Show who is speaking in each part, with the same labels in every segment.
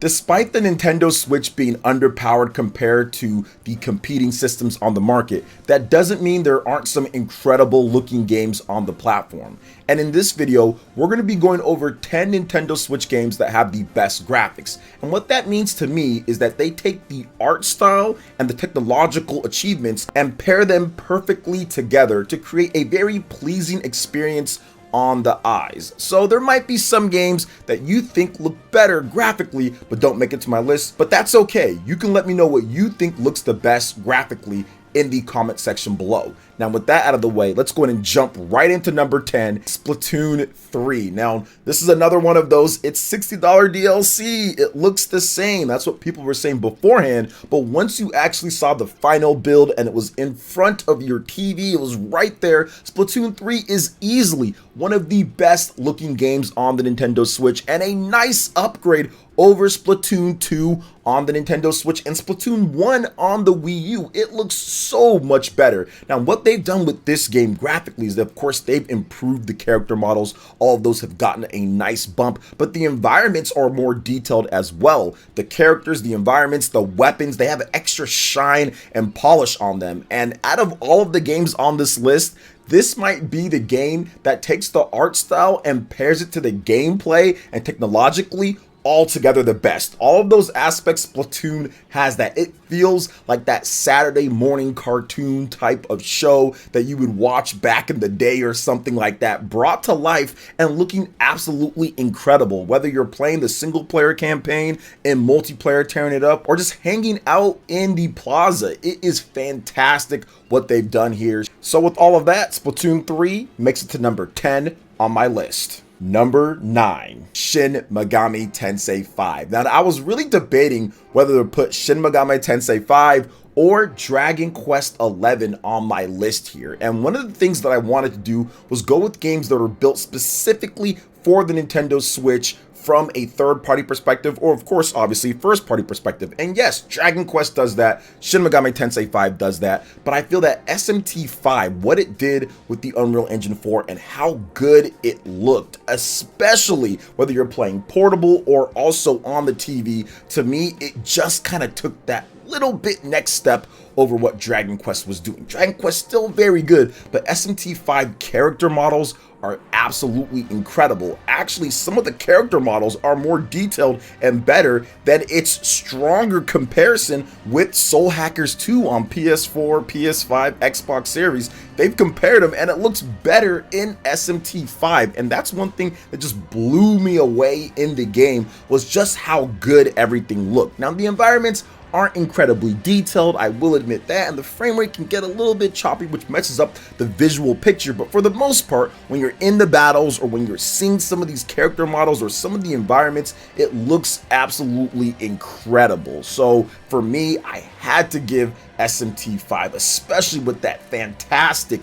Speaker 1: Despite the Nintendo Switch being underpowered compared to the competing systems on the market, that doesn't mean there aren't some incredible looking games on the platform. And in this video, we're going to be going over 10 Nintendo Switch games that have the best graphics. And what that means to me is that they take the art style and the technological achievements and pair them perfectly together to create a very pleasing experience on the eyes. So there might be some games that you think look better graphically but don't make it to my list, but that's okay. You can let me know what you think looks the best graphically in the comment section below. Now with that out of the way, let's go ahead and jump right into number 10, Splatoon 3. Now this is another one of those, it's $60 DLC, it looks the same, that's what people were saying beforehand, but once you actually saw the final build and it was in front of your TV, it was right there, Splatoon 3 is easily one of the best looking games on the Nintendo Switch and a nice upgrade over Splatoon 2 on the Nintendo Switch and Splatoon 1 on the Wii U. It looks so much better. Now what they've done with this game graphically is that of course they've improved the character models. All of those have gotten a nice bump, but the environments are more detailed as well. The characters, the environments, the weapons, they have extra shine and polish on them. And out of all of the games on this list, this might be the game that takes the art style and pairs it to the gameplay and technologically altogether the best. All of those aspects Splatoon has that. It feels like that Saturday morning cartoon type of show that you would watch back in the day or something like that, brought to life and looking absolutely incredible. Whether you're playing the single player campaign and multiplayer tearing it up or just hanging out in the plaza, it is fantastic what they've done here. So with all of that, Splatoon 3 makes it to number 10 on my list. Number 9, Shin Megami Tensei 5. Now, I was really debating whether to put Shin Megami Tensei 5 or Dragon Quest 11 on my list here. And one of the things that I wanted to do was go with games that were built specifically for the Nintendo Switch from a third-party perspective, or of course, obviously, first-party perspective. And yes, Dragon Quest does that, Shin Megami Tensei 5 does that, but I feel that SMT5, what it did with the Unreal Engine 4 and how good it looked, especially whether you're playing portable or also on the TV, to me, it just kind of took that little bit next step over what Dragon Quest was doing. Dragon Quest still very good, but SMT5 character models are absolutely incredible. Actually, some of the character models are more detailed and better than its stronger comparison with Soul Hackers 2 on PS4, PS5, Xbox Series. They've compared them and it looks better in SMT5, and that's one thing that just blew me away in the game, was just how good everything looked. Now the environments aren't incredibly detailed, I will admit that, and the frame rate can get a little bit choppy, which messes up the visual picture, but for the most part, when you're in the battles or when you're seeing some of these character models or some of the environments, it looks absolutely incredible. So for me, I had to give SMT5, especially with that fantastic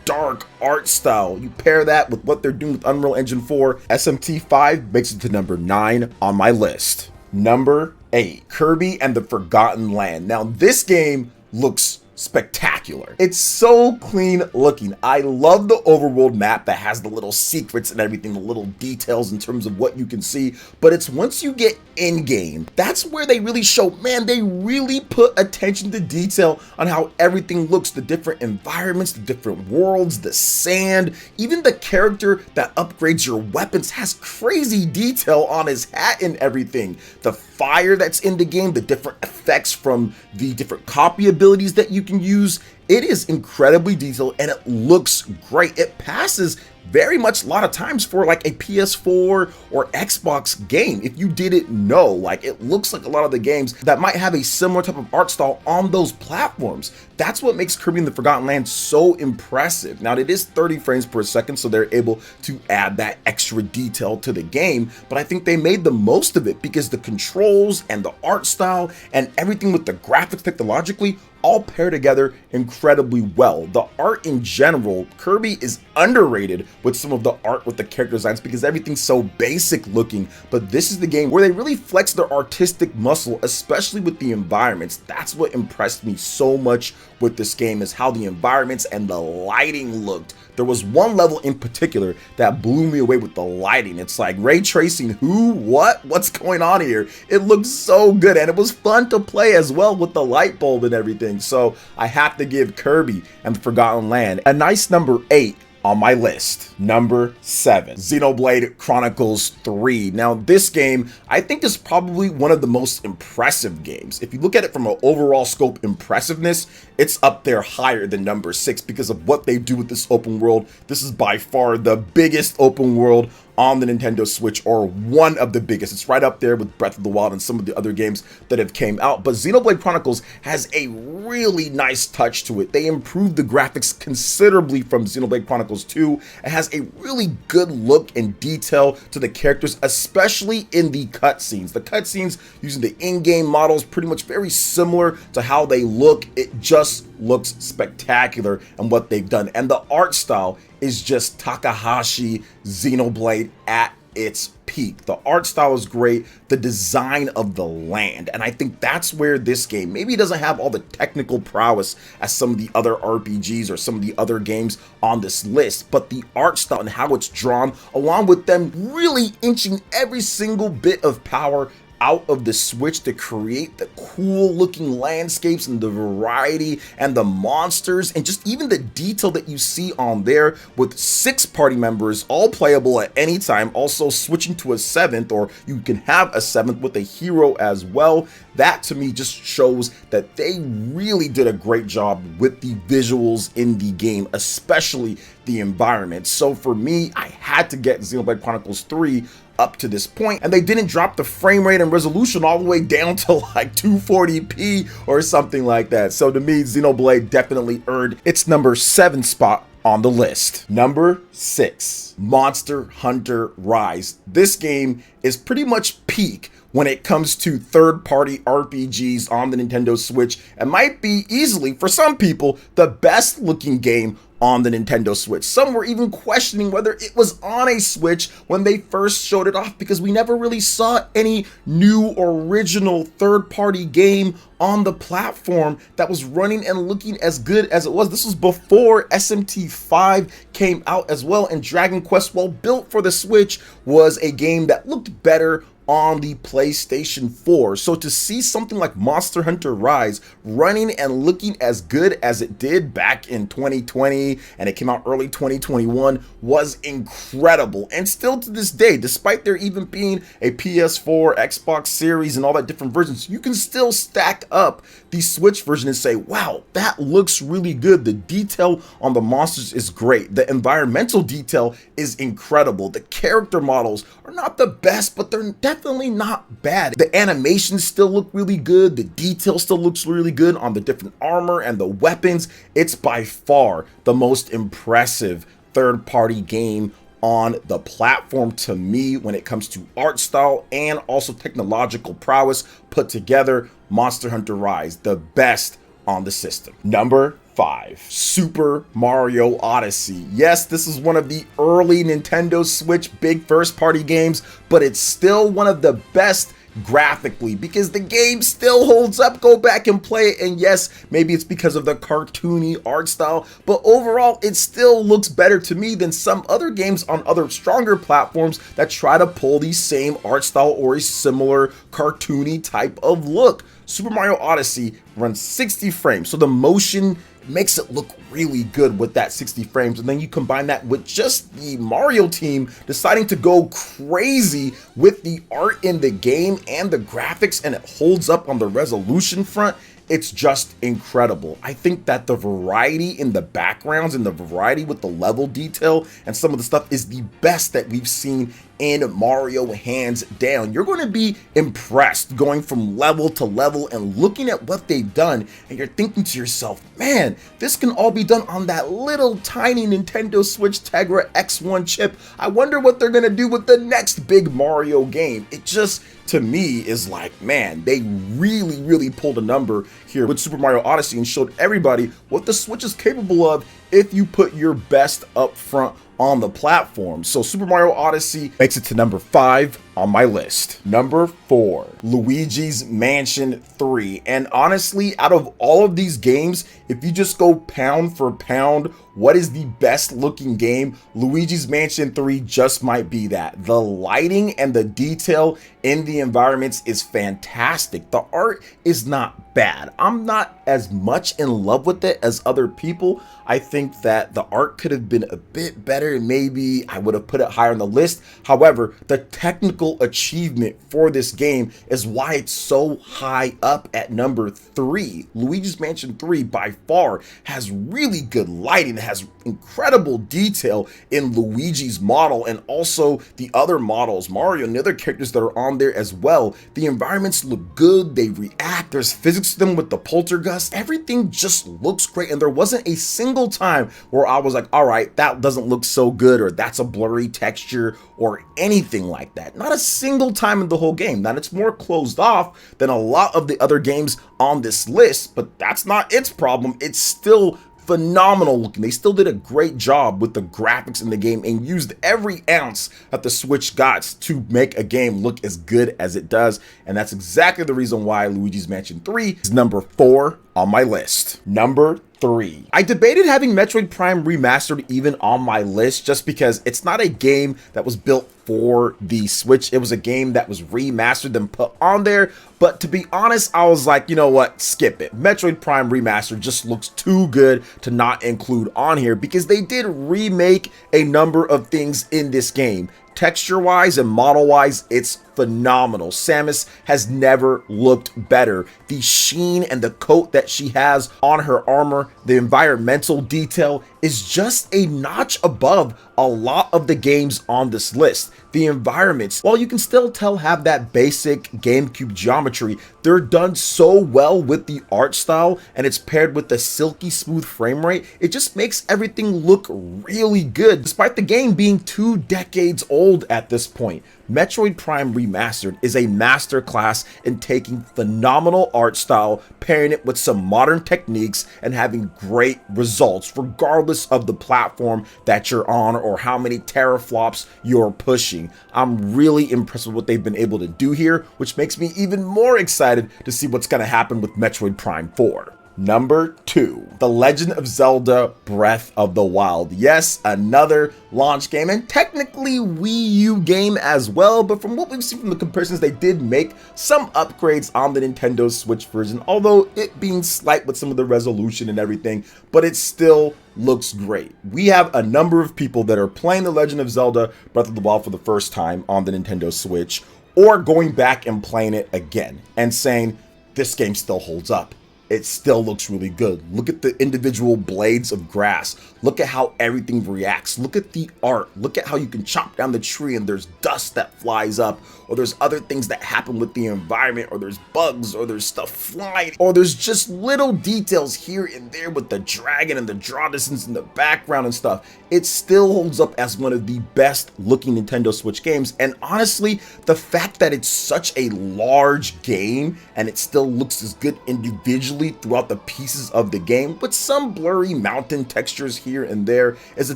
Speaker 1: dark art style. You pair that with what they're doing with Unreal Engine 4, SMT5 makes it to number 9 on my list. Number 8, Kirby and the Forgotten Land. Now this game looks spectacular. It's so clean looking. I love the overworld map that has the little secrets and everything, the little details in terms of what you can see, but it's once you get in game, that's where they really show, man, they really put attention to detail on how everything looks, the different environments, the different worlds, the sand, even the character that upgrades your weapons has crazy detail on his hat and everything. The fire that's in the game, the different effects from the different copy abilities that you can use, it is incredibly detailed and it looks great. It passes very much a lot of times for like a PS4 or Xbox game. If you didn't know, like, it looks like a lot of the games that might have a similar type of art style on those platforms. That's what makes Kirby and the Forgotten Land so impressive. Now it is 30 frames per second, so they're able to add that extra detail to the game, but I think they made the most of it because the controls and the art style and everything with the graphics technologically all pair together incredibly well. The art in general, Kirby is underrated with some of the art with the character designs because everything's so basic looking, but this is the game where they really flex their artistic muscle, especially with the environments. That's what impressed me so much with this game, is how the environments and the lighting looked. There was one level in particular that blew me away with the lighting. It's like ray tracing, who, what, what's going on here? It looked so good, and it was fun to play as well with the light bulb and everything. So I have to give Kirby and the Forgotten Land a nice number 8 on my list. Number 7, Xenoblade Chronicles 3. Now this game, I think, is probably one of the most impressive games. If you look at it from an overall scope impressiveness, it's up there higher than number 6 because of what they do with this open world. This is by far the biggest open world on the Nintendo Switch, or one of the biggest. It's right up there with Breath of the Wild and some of the other games that have came out. But Xenoblade Chronicles has a really nice touch to it. They improved the graphics considerably from Xenoblade Chronicles 2. It has a really good look and detail to the characters, especially in the cutscenes. The cutscenes using the in-game models pretty much very similar to how they look. It just looks spectacular and what they've done. And the art style is just Takahashi Xenoblade at its peak. The art style is great, the design of the land, and I think that's where this game maybe doesn't have all the technical prowess as some of the other RPGs or some of the other games on this list, but the art style and how it's drawn, along with them really inching every single bit of power out of the Switch to create the cool looking landscapes and the variety and the monsters and just even the detail that you see on there, with 6 party members all playable at any time, also switching to a 7th, or you can have a 7th with a hero as well. That to me just shows that they really did a great job with the visuals in the game, especially the environment. So for me, I had to get Xenoblade Chronicles 3 up to this point, and they didn't drop the frame rate and resolution all the way down to like 240p or something like that. So to me, Xenoblade definitely earned its number 7 spot on the list. Number 6, Monster Hunter Rise. This game is pretty much peak when it comes to third-party RPGs on the Nintendo Switch, and might be easily, for some people, the best looking game on the Nintendo Switch. Some were even questioning whether it was on a Switch when they first showed it off, because we never really saw any new original third-party game on the platform that was running and looking as good as it was. This was before SMT5 came out as well, and Dragon Quest, while built for the Switch, was a game that looked better on the PlayStation 4. So to see something like Monster Hunter Rise running and looking as good as it did back in 2020, and it came out early 2021, was incredible. And still to this day, despite there even being a PS4, Xbox Series, and all that different versions, you can still stack up the Switch version and say, wow, that looks really good. The detail on the monsters is great. The environmental detail is incredible. The character models are not the best, but they're definitely not bad. The animations still look really good. The detail still looks really good on the different armor and the weapons. It's by far the most impressive third-party game on the platform to me when it comes to art style and also technological prowess put together. Monster Hunter Rise, the best on the system. Number 5, Super Mario Odyssey. Yes, this is one of the early Nintendo Switch big first-party games, but it's still one of the best graphically because the game still holds up. Go back and play it, and yes, maybe it's because of the cartoony art style, but overall it still looks better to me than some other games on other stronger platforms that try to pull the same art style or a similar cartoony type of look. Super Mario Odyssey runs 60 frames, so the motion makes it look really good with that 60 frames, and then you combine that with just the Mario team deciding to go crazy with the art in the game and the graphics, and it holds up on the resolution front. It's just incredible. I think that the variety in the backgrounds and the variety with the level detail and some of the stuff is the best that we've seen in Mario hands down. You're going to be impressed going from level to level and looking at what they've done, and you're thinking to yourself, man, this can all be done on that little tiny Nintendo Switch Tegra X1 chip. I wonder what they're going to do with the next big Mario game. It just, to me, is like, man, they really pulled a number here with Super Mario Odyssey and showed everybody what the Switch is capable of if you put your best up front on the platform. So Super Mario Odyssey makes it to number 5 on my list. Number 4, Luigi's Mansion 3. And honestly, out of all of these games, if you just go pound for pound, what is the best looking game? Luigi's Mansion 3 just might be that. The lighting and the detail in the environments is fantastic. The art is not bad. I'm not as much in love with it as other people. I think that the art could have been a bit better, and maybe I would have put it higher on the list. However, the technical achievement for this game is why it's so high up at number 3. Luigi's Mansion 3 by far has really good lighting. It has incredible detail in Luigi's model and also the other models, Mario and the other characters that are on there as well. The environments look good, they react, there's physics to them with the poltergust. Everything just looks great, and there wasn't a single time where I was like, all right, that doesn't look so good, or that's a blurry texture, or anything like that. Not a single time in the whole game. Now, it's more closed off than a lot of the other games on this list, but that's not its problem. It's still phenomenal looking. They still did a great job with the graphics in the game and used every ounce that the Switch got to make a game look as good as it does. And that's exactly the reason why Luigi's Mansion 3 is number 4 on my list. Number 3. I debated having Metroid Prime Remastered even on my list just because it's not a game that was built for the Switch. It was a game that was remastered and put on there. But to be honest, I was like, you know what? Skip it. Metroid Prime Remastered just looks too good to not include on here because they did remake a number of things in this game. Texture-wise and model-wise, it's phenomenal. Samus has never looked better. The sheen and the coat that she has on her armor, the environmental detail is just a notch above a lot of the games on this list. The environments, while you can still tell have that basic GameCube geometry, they're done so well with the art style, and it's paired with the silky smooth frame rate. It just makes everything look really good, despite the game being 2 decades old at this point. Metroid Prime Remastered is a masterclass in taking phenomenal art style, pairing it with some modern techniques, and having great results regardless of the platform that you're on or how many teraflops you're pushing. I'm really impressed with what they've been able to do here, which makes me even more excited to see what's going to happen with Metroid Prime 4. Number 2, The Legend of Zelda Breath of the Wild. Yes, another launch game, and technically Wii U game as well, but from what we've seen from the comparisons, they did make some upgrades on the Nintendo Switch version, although it being slight with some of the resolution and everything, but it still looks great. We have a number of people that are playing The Legend of Zelda Breath of the Wild for the first time on the Nintendo Switch, or going back and playing it again and saying, this game still holds up. It still looks really good. Look at the individual blades of grass. Look at how everything reacts. Look at the art. Look at how you can chop down the tree and there's dust that flies up, or there's other things that happen with the environment, or there's bugs, or there's stuff flying, or there's just little details here and there with the dragon and the draw distance in the background and stuff. It still holds up as one of the best looking Nintendo Switch games. And honestly, the fact that it's such a large game and it still looks as good individually throughout the pieces of the game with some blurry mountain textures here and there is a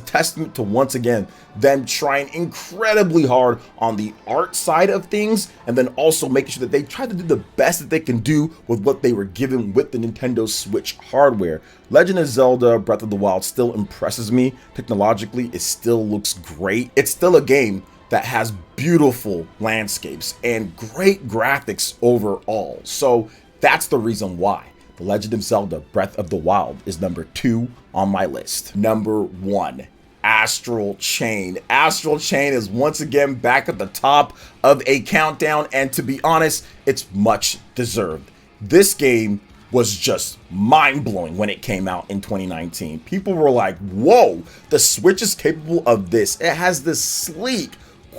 Speaker 1: testament to, once again, them trying incredibly hard on the art side of things, and then also making sure that they try to do the best that they can do with what they were given with the Nintendo Switch hardware. Legend of Zelda Breath of the Wild still impresses me technologically. It still looks great. It's still a game that has beautiful landscapes and great graphics overall. So that's the reason why The Legend of Zelda Breath of the Wild is number 2 on my list. Number 1, Astral Chain. Astral Chain is once again back at the top of a countdown, and to be honest, it's much deserved. This game was just mind-blowing when it came out in 2019. People were like, whoa, the Switch is capable of this. It has this sleek,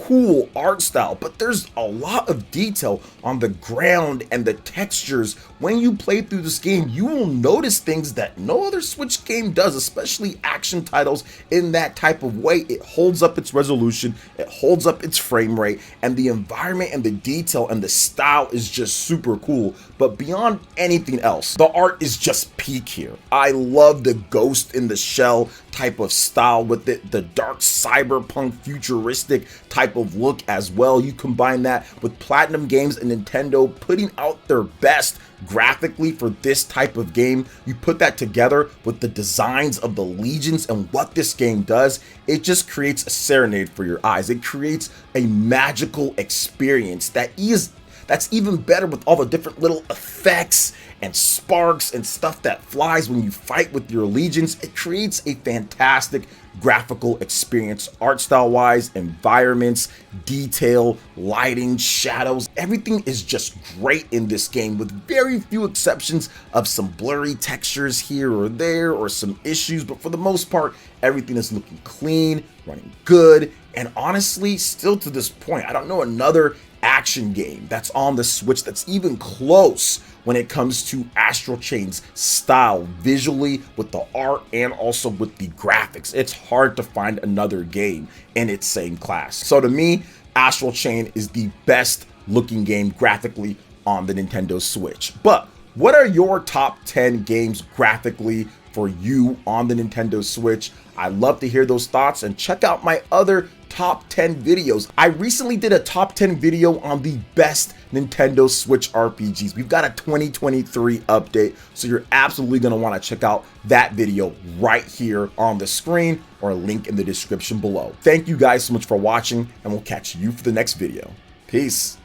Speaker 1: cool art style, but there's a lot of detail on the ground and the textures. When you play through this game, you will notice things that no other Switch game does, especially action titles in that type of way. It holds up its resolution, it holds up its frame rate, and the environment and the detail and the style is just super cool. But beyond anything else, the art is just peak here. I love the Ghost in the Shell type of style with it, the dark cyberpunk futuristic type of look as well. You combine that with Platinum Games and Nintendo putting out their best graphically for this type of game. You put that together with the designs of the legions and what this game does, it just creates a serenade for your eyes. It creates a magical experience that's even better with all the different little effects and sparks and stuff that flies when you fight with your legions. It creates a fantastic graphical experience, art style wise, environments, detail, lighting, shadows. Everything is just great in this game, with very few exceptions of some blurry textures here or there or some issues, but for the most part, everything is looking clean, running good, and honestly, still to this point, I don't know another action game that's on the Switch that's even close when it comes to Astral Chain's style visually, with the art and also with the graphics. It's hard to find another game in its same class. So to me, Astral Chain is the best looking game graphically on the Nintendo Switch. But what are your top 10 games graphically for you on the Nintendo Switch? I'd love to hear those thoughts, and check out my other top 10 videos. I recently did a top 10 video on the best Nintendo Switch RPGs. We've got a 2023 update, so you're absolutely going to want to check out that video right here on the screen, or a link in the description below. Thank you guys so much for watching, and we'll catch you for the next video. Peace.